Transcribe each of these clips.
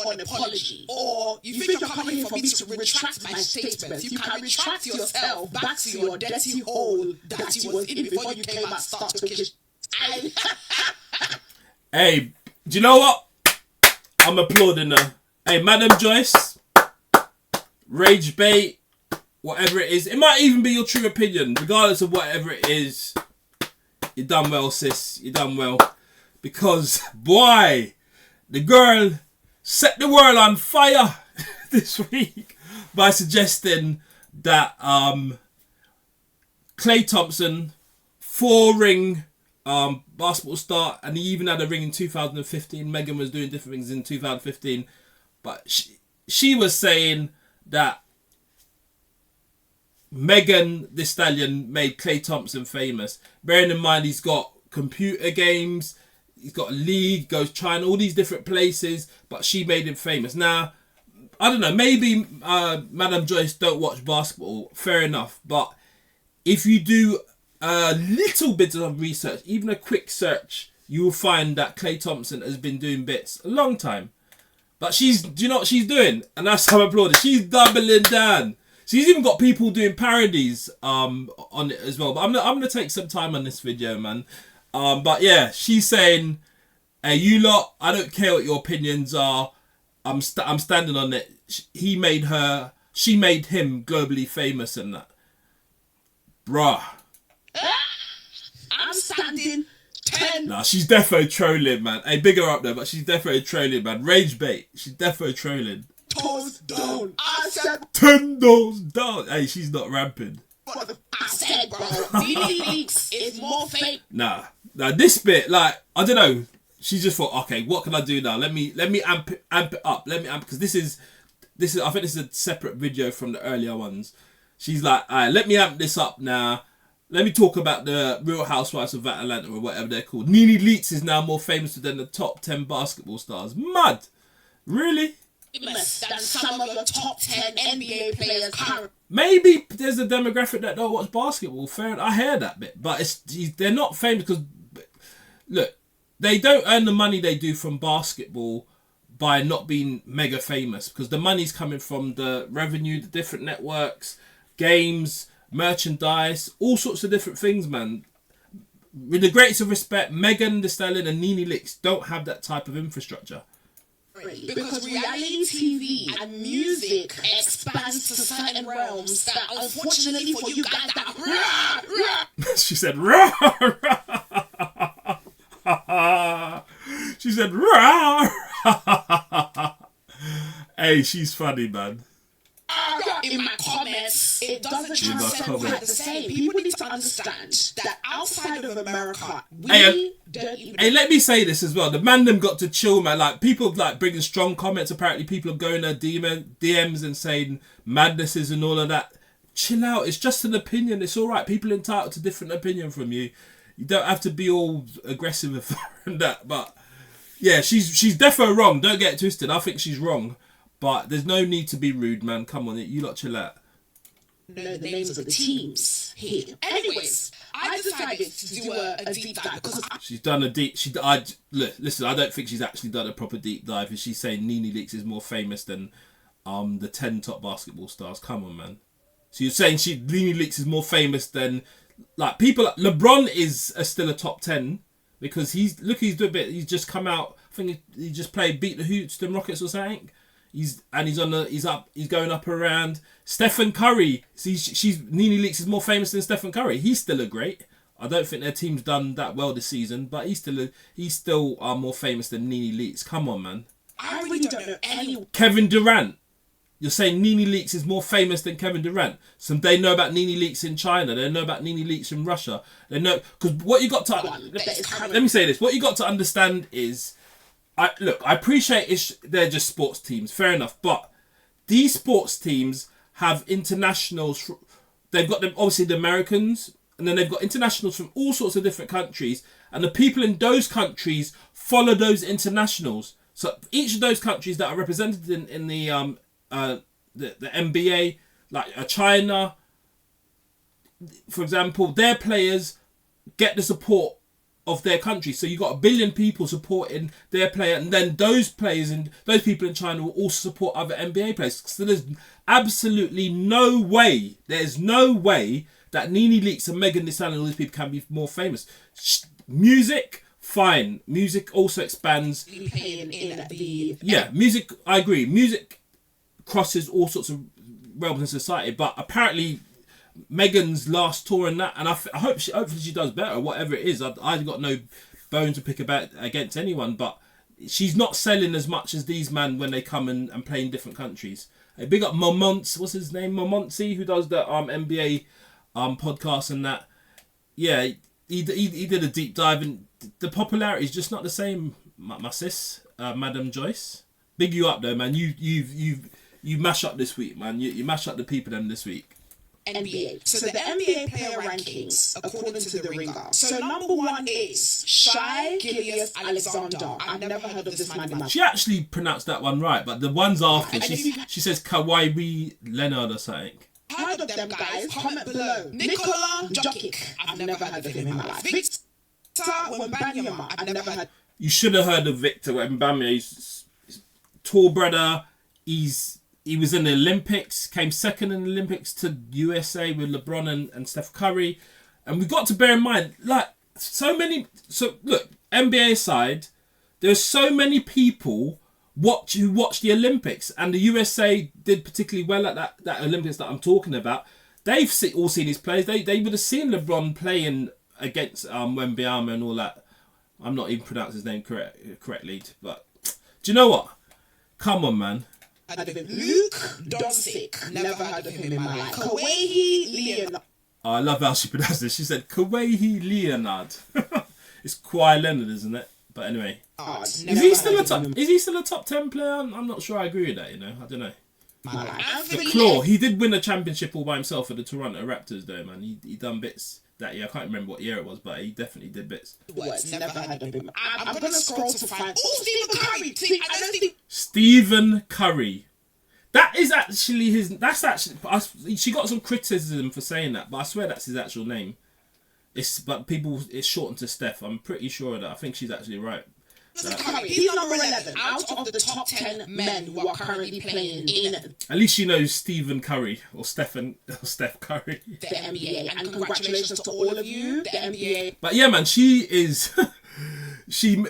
for an apology, or you think you're coming here for me to retract my statements, you can retract yourself back to your dirty hole that you was in before you came and start talking. Hey, do you know what? I'm applauding her. Hey, Madam Joyce, rage bait, whatever it is. It might even be your true opinion, regardless of whatever it is. You done well, sis. You done well. Because, boy, the girl set the world on fire this week by suggesting that Klay Thompson, 4-ring basketball star, and he even had a ring in 2015. Megan was doing different things in 2015. But she was saying that Megan Thee Stallion made Klay Thompson famous. Bearing in mind he's got computer games, he's got a league, goes China, all these different places, but she made him famous. Now, I don't know, maybe Madam Joyce don't watch basketball, fair enough, but if you do a little bit of research, even a quick search, you will find that Klay Thompson has been doing bits a long time. But do you know what she's doing? And that's how I'm applauding. She's doubling down. She's even got people doing parodies on it as well. But I'm gonna take some time on this video, man. But yeah, she's saying, "Hey, you lot, I don't care what your opinions are. I'm standing on it. She made him globally famous and that, bruh." I'm standing 10. Nah, she's defo trolling, man. Hey, big her up there, but she's defo trolling, man. Rage bait. She's defo trolling. Toes down. I said 10 toes down. Hey, she's not ramping. I said, bro. WikiLeaks is more fake. Nah, this bit, like, I don't know. She just thought, okay, what can I do now? Let me amp it up. Because this is. I think this is a separate video from the earlier ones. She's like, alright, let me amp this up now. Let me talk about the Real Housewives of Atlanta or whatever they're called. Nene Leakes is now more famous than the top 10 basketball stars. Mad. Really? Than some of the top 10 NBA players. Maybe there's a demographic that don't watch basketball. Fair enough. I hear that bit. But they're not famous because, look, they don't earn the money they do from basketball by not being mega famous. Because the money's coming from the revenue, the different networks, games, merchandise, all sorts of different things, man. With the greatest of respect, Megan Thee Stallion and Nene Leakes don't have that type of infrastructure. Because reality TV and music expands to certain realms that, unfortunately for you guys, that she said rah, rah. She said rah. Hey, she's funny, man. In my comments, it doesn't transcend quite the same. People need to understand that outside of America, we don't even... Hey, let me say this as well. The man them got to chill, man. Like, people like bringing strong comments. Apparently, people are going to DMs and saying madnesses and all of that. Chill out. It's just an opinion. It's all right. People are entitled to different opinion from you. You don't have to be all aggressive and that. But yeah, she's defo wrong. Don't get it twisted. I think she's wrong. But there's no need to be rude, man. Come on, you lot chill out. Know the names of the teams here. Anyways, I decided to do a deep dive because she's done a deep. Listen, I don't think she's actually done a proper deep dive. Is she saying Nene Leakes is more famous than the 10 top basketball stars? Come on, man. So you're saying Nene Leakes is more famous than like people? Like LeBron is still a top 10 because he's doing a bit. He's just come out. I think he just beat the Houston Rockets or something. He's going up around. Stephen Curry, Nene Leakes is more famous than Stephen Curry. He's still a great. I don't think their team's done that well this season, but he's still more famous than Nene Leakes. Come on, man. I really don't know anyone. Kevin Durant. You're saying Nene Leakes is more famous than Kevin Durant. So they know about Nene Leakes in China. They know about Nene Leakes in Russia. They know because what you got to let me say this. What you got to understand is. I appreciate they're just sports teams, fair enough, but these sports teams have internationals. They've got them, obviously the Americans, and then they've got internationals from all sorts of different countries, and the people in those countries follow those internationals. So each of those countries that are represented in the NBA, like China, for example, their players get the support of their country. So you got 1 billion people supporting their player, and then those players and those people in China will also support other NBA players. So there's absolutely no way. There's no way that Nene Leakes and Megan Thee Stallion and all these people can be more famous. Music, fine. Music also expands. Yeah, music. I agree. Music crosses all sorts of realms in society, but apparently Megan's last tour and that, and I hope hopefully she does better, whatever it is. I've got no bones to pick about against anyone, but she's not selling as much as these men when they come and play in different countries. Hey, big up what's his name, Momontsi, who does the NBA podcast and that. Yeah, he did a deep dive, and the popularity is just not the same. My sis, Madam Joyce, big you up though, man. You mash up this week, man. You mash up the people them this week. NBA. So the NBA player rankings, according to the Ringer. So number 1 is Shai Gilgeous-Alexander. I've never heard of this man in my life. She actually pronounced that one right, but the ones after, she says Kawhi Leonard or something. Heard of them guys? Comment below. Nikola Jokic. I've never heard of him in my life. Victor Wembanyama. I've never heard. You should have heard of Victor Wembanyama. He's tall brother. He was in the Olympics, came second in the Olympics to USA with LeBron and Steph Curry. And we've got to bear in mind, like, look, NBA aside, there's so many people who watch the Olympics, and the USA did particularly well at that Olympics that I'm talking about. They've all seen these players. They would have seen LeBron playing against Wembanyama and all that. I'm not even pronouncing his name correctly, but do you know what? Come on, man. Luke Doncic. Never heard of him in my life. Kawhi Leonard. Oh, I love how she pronounced it. She said Kawhi Leonard. It's Kawhi Leonard, isn't it? But anyway, is he still a top 10 player? I'm not sure I agree with that. You know, I don't know. The Claw. He did win a championship all by himself for the Toronto Raptors, though, man. He done bits that year. I can't remember what year it was, but he definitely did bits. Never heard of him. I'm gonna scroll to find. Oh, Stephen Curry. See, I don't think Stephen Curry. That is actually his. That's actually. She got some criticism for saying that, but I swear that's his actual name. It's shortened to Steph. I'm pretty sure of that. I think she's actually right. He's number 11 out of the top 10 men who are currently playing in. At least she knows Stephen Curry or Steph Curry. The NBA, and congratulations to all of you, the NBA. But yeah, man, she is. she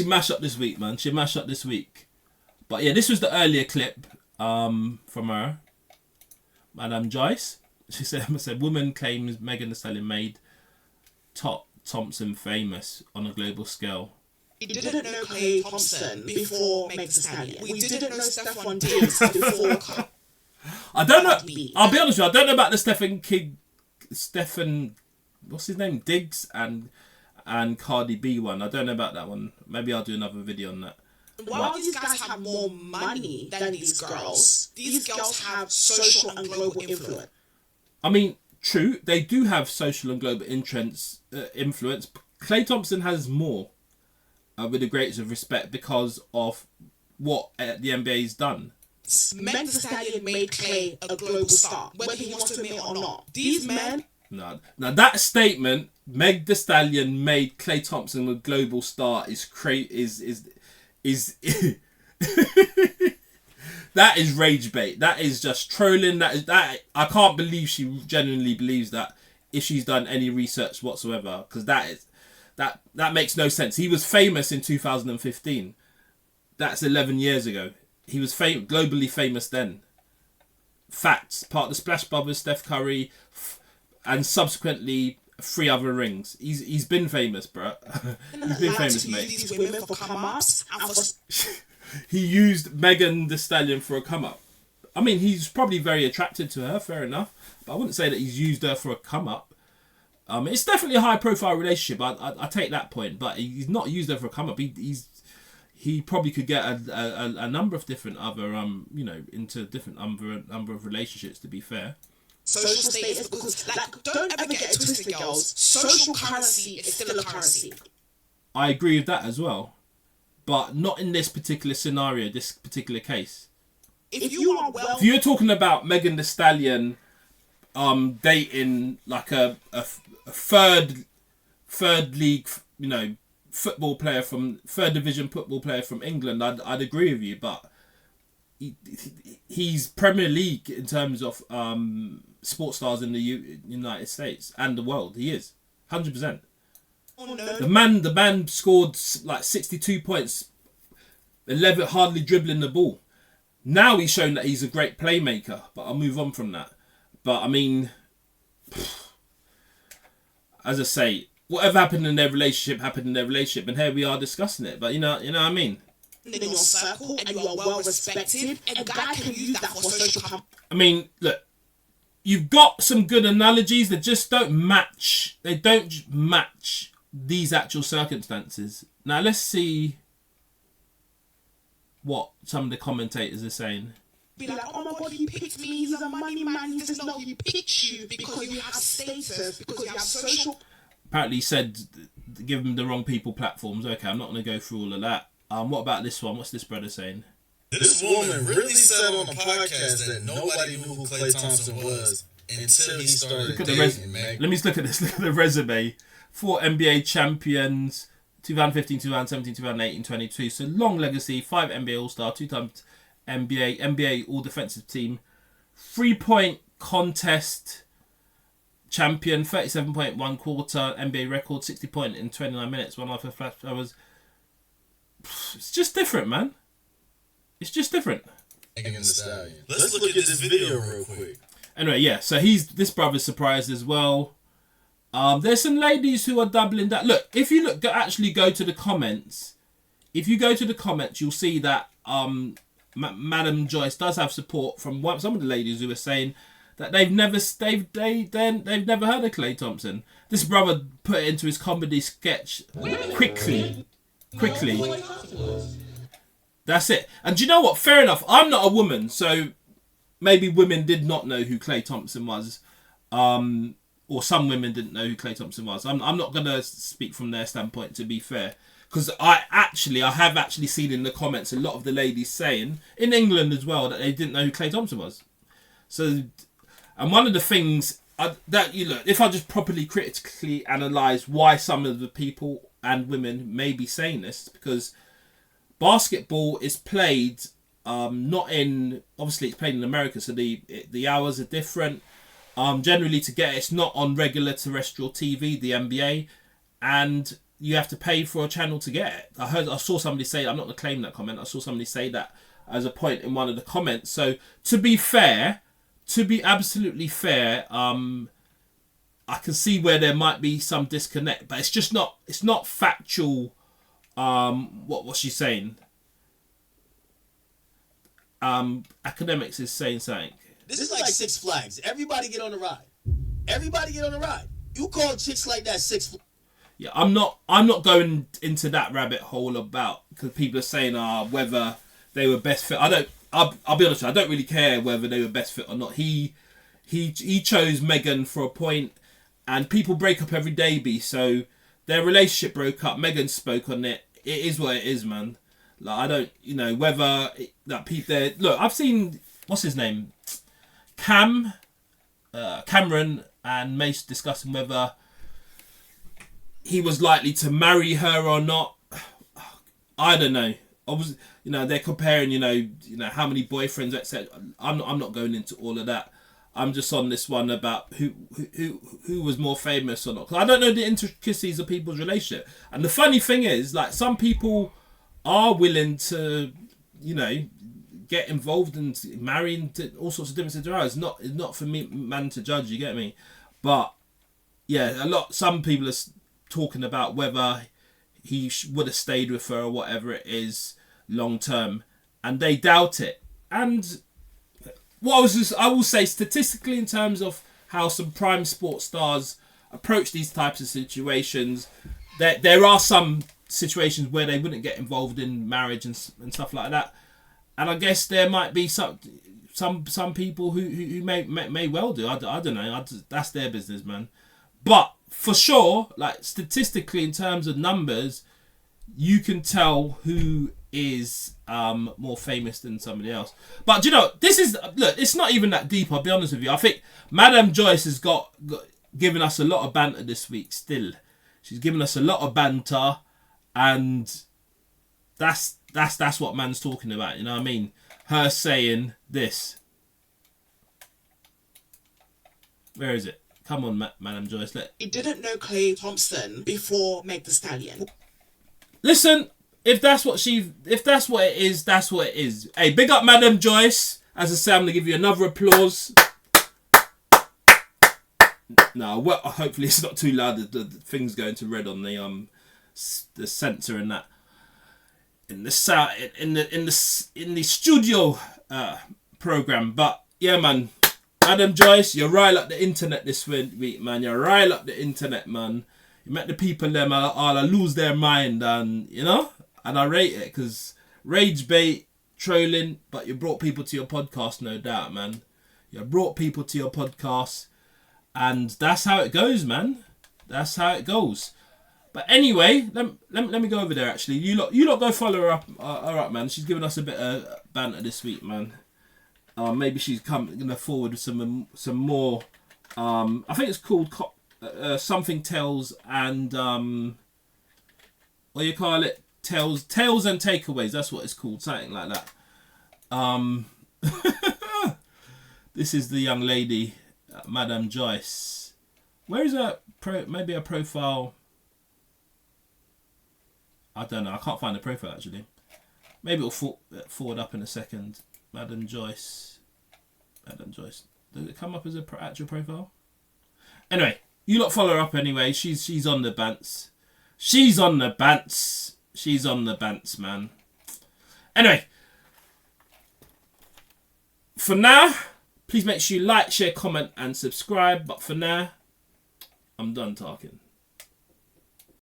mashed up this week, man. She mashed up this week. But yeah, this was the earlier clip from her, Madam Joyce. She said, woman claims Megan Thee Stallion made Thompson famous on a global scale. We didn't know KLAY Thompson before Megan Thee Stallion. We didn't know Stefan Diggs before. I don't know. I'll be honest with you. I don't know about the Stefan, what's his name? Diggs and Cardi B one. I don't know about that one. Maybe I'll do another video on that. While these guys have more money than these girls have social and global influence. I mean, true, they do have social and global influence. KLAY Thompson has more, with the greatest of respect, because of what the NBA's done. Megan Thee Stallion made KLAY a global star, whether he wants to admit it or not. These men. No. Now that statement, Meg Thee Stallion made KLAY Thompson a global star, is that is rage bait. That is just trolling. That I can't believe she genuinely believes that, if she's done any research whatsoever, because that makes no sense. He was famous in 2015. That's 11 years ago. He was globally famous then. Facts. Part of the Splash Brothers, Steph Curry, and subsequently 3 other rings. He's been famous, bro. He's been famous, mate. These women for come-ups and for... He used Megan Thee Stallion for a come-up. I mean, he's probably very attracted to her, fair enough. But I wouldn't say that he's used her for a come-up. It's definitely a high-profile relationship. I take that point. But he's not used her for a come-up. He probably could get a number of different other, into different number of relationships, to be fair. Social status, because, don't ever get it twisted, girls. Social currency is still a currency. I agree with that as well. But not in this particular scenario, this particular case. If you're talking about Megan Thee Stallion dating like a third third league, football player from third division football player from England, I'd agree with you, but he's Premier League in terms of sports stars in the United States and the world. He is 100%. The man scored like 62 points, 11 hardly dribbling the ball. Now he's shown that he's a great playmaker, but I'll move on from that. But I mean, as I say, whatever happened in their relationship happened in their relationship, and here we are discussing it. But you know what I mean. In your circle and you are well respected, a guy can use that for social. I mean, look, you've got some good analogies that just don't match. They don't match these actual circumstances. Now let's see what some of the commentators are saying. Be like, oh my god, he picked me, he's a money man. He says, no, he picked you because you have status, because you have social. Apparently he said, give him the wrong people platforms. Okay, I'm not going to go through all of that. What about this one? What's this brother saying? This woman really said on the podcast that nobody knew who KLAY Thompson was until he started Look at dating Let me just look at this. Look at the resume. 4 NBA champions, 2015, 2017, 2018, 22. So long legacy. 5 NBA All-Star, 2 times NBA All-Defensive Team, 3-point contest champion, 37.1 quarter NBA record, 60 point in 29 minutes, 1 half flash hours. It's just different, man. It's just different. Let's look at this video real quick. Anyway, yeah, so this brother's surprised as well. There's some ladies who are doubling that. Look, if you actually go to the comments, you'll see that Madam Joyce does have support from some of the ladies who are saying that they've never heard of KLAY Thompson. This brother put it into his comedy sketch quickly. That's it. And do you know what? Fair enough. I'm not a woman, so maybe women did not know who KLAY Thompson was. Or some women didn't know who KLAY Thompson was. I'm not going to speak from their standpoint, to be fair. Because I have actually seen in the comments a lot of the ladies saying, in England as well, that they didn't know who KLAY Thompson was. So, and one of the things if I just properly critically analyse why some of the people and women may be saying this, because basketball is played obviously it's played in America, so the hours are different. Generally it's not on regular terrestrial TV, the NBA, and you have to pay for a channel to get it. I saw somebody say, I'm not going to claim that comment, I saw somebody say that as a point in one of the comments. So to be absolutely fair, I can see where there might be some disconnect, but it's not factual. What was she saying? Academics is saying something. This is like Six Flags. Everybody get on the ride. You call chicks like that Six Flags. Yeah, I'm not going into that rabbit hole about, because people are saying whether they were best fit. I'll be honest with you, I don't really care whether they were best fit or not. He chose Megan for a point, and people break up every day, B. So their relationship broke up. Megan spoke on it. It is what it is, man. Like, I don't, whether that people there. Look, I've seen, what's his name, Cameron and Mace discussing whether he was likely to marry her or not. I don't know. Obviously, they're comparing, how many boyfriends, etc. I'm not going into all of that. I'm just on this one about who was more famous or not. 'Cause I don't know the intricacies of people's relationship. And the funny thing is, like, some people are willing to, get involved in marrying to all sorts of different situations. It's not for me, man, to judge. You get me? But yeah, some people are talking about whether he would have stayed with her or whatever it is long term, and they doubt it. And I will say, statistically, in terms of how some prime sports stars approach these types of situations, there are some situations where they wouldn't get involved in marriage and stuff like that. And I guess there might be some people who may well do. I don't know. That's their business, man. But for sure, like, statistically, in terms of numbers, you can tell who is more famous than somebody else. But it's not even that deep, I'll be honest with you. I think Madam Joyce has got given us a lot of banter this week still. She's given us a lot of banter, and that's what man's talking about. You know what I mean? Her saying this. Where is it? Come on, Madam Joyce. You didn't know KLAY Thompson before Meg the Stallion. Listen, if that's what it is, that's what it is. Hey, big up Madam Joyce. As I say, I'm gonna give you another applause. No, well, hopefully it's not too loud. The thing's going to red on the sensor and that. In the sound, in the studio program. But yeah, man. Madam Joyce, you rile up the internet this week, man. You rile up the internet, man. You make the people them all lose their mind, and you know, and I rate it because rage bait, trolling, but you brought people to your podcast, no doubt, man. You brought people to your podcast, and that's how it goes, man. That's how it goes. But anyway, let me go over there. Actually, you lot go follow her up, man. She's giving us a bit of banter this week, man. Maybe she's gonna forward with some more. I think it's called something Tales and what do you call it? Tales and Takeaways. That's what it's called, something like that. This is the young lady, Madam Joyce. Where is her maybe a profile? I don't know. I can't find the profile actually. Maybe it'll forward up in a second. Madam Joyce. Does it come up as an actual profile? Anyway, you lot follow her up anyway. She's on the bants. She's on the bants, man. Anyway, for now, please make sure you like, share, comment, and subscribe. But for now, I'm done talking.